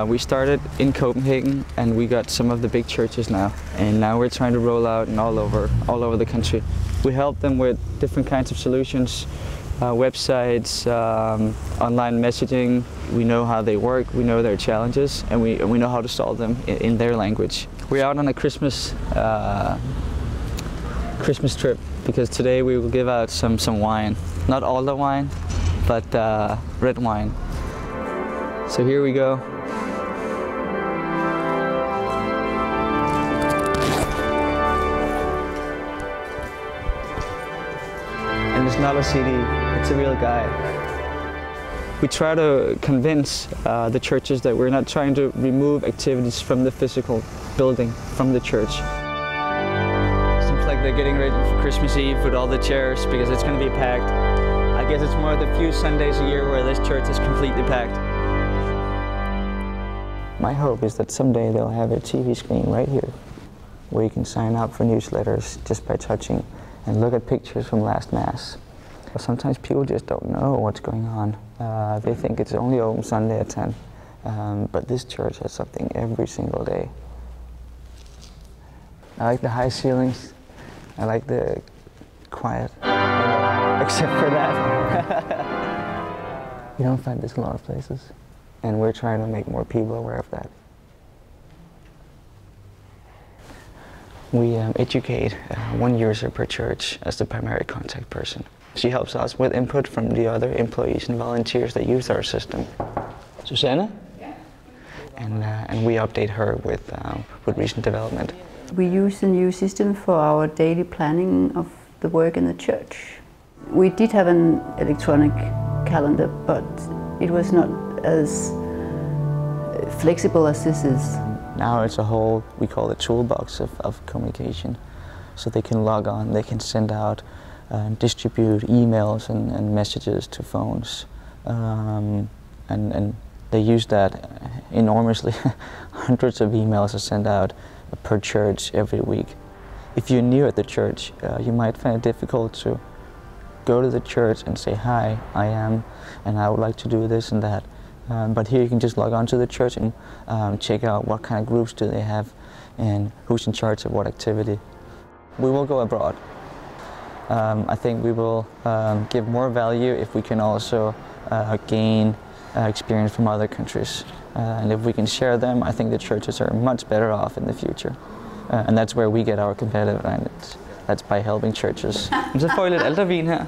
We started in Copenhagen and we got some of the big churches now. And now we're trying to roll out and all over the country. We help them with different kinds of solutions, websites, online messaging. We know how they work, we know their challenges, and we know how to solve them in their language. We're out on a Christmas trip because today we will give out some wine. Not all the wine, but red wine. So here we go. And it's not a CD, it's a real guy. We try to convince the churches that we're not trying to remove activities from the physical building, from the church. Seems like they're getting ready for Christmas Eve with all the chairs because it's going to be packed. I guess it's one of the few Sundays a year where this church is completely packed. My hope is that someday they'll have a TV screen right here where you can sign up for newsletters just by touching and look at pictures from last Mass. But sometimes people just don't know what's going on. They think it's only open Sunday at 10. But this church has something every single day. I like the high ceilings. I like the quiet, except for that. You don't find this in a lot of places. And we're trying to make more people aware of that. We educate one user per church as the primary contact person. She helps us with input from the other employees and volunteers that use our system. Susanna? Yeah. And we update her with recent development. We use the new system for our daily planning of the work in the church. We did have an electronic calendar, but it was not as flexible as this is. Now it's a whole, we call it toolbox of communication. So they can log on, they can send out and distribute emails and messages to phones. And they use that enormously. Hundreds of emails are sent out per church every week. If you're new at the church, you might find it difficult to go to the church and say, hi, I am, and I would like to do this and that. But here you can just log on to the church and check out what kind of groups do they have and who's in charge of what activity. We will go abroad. I think we will give more value if we can also gain experience from other countries. And if we can share them, I think the churches are much better off in the future. And that's where we get our competitive advantage. That's by helping churches. Så får I lidt altervin her.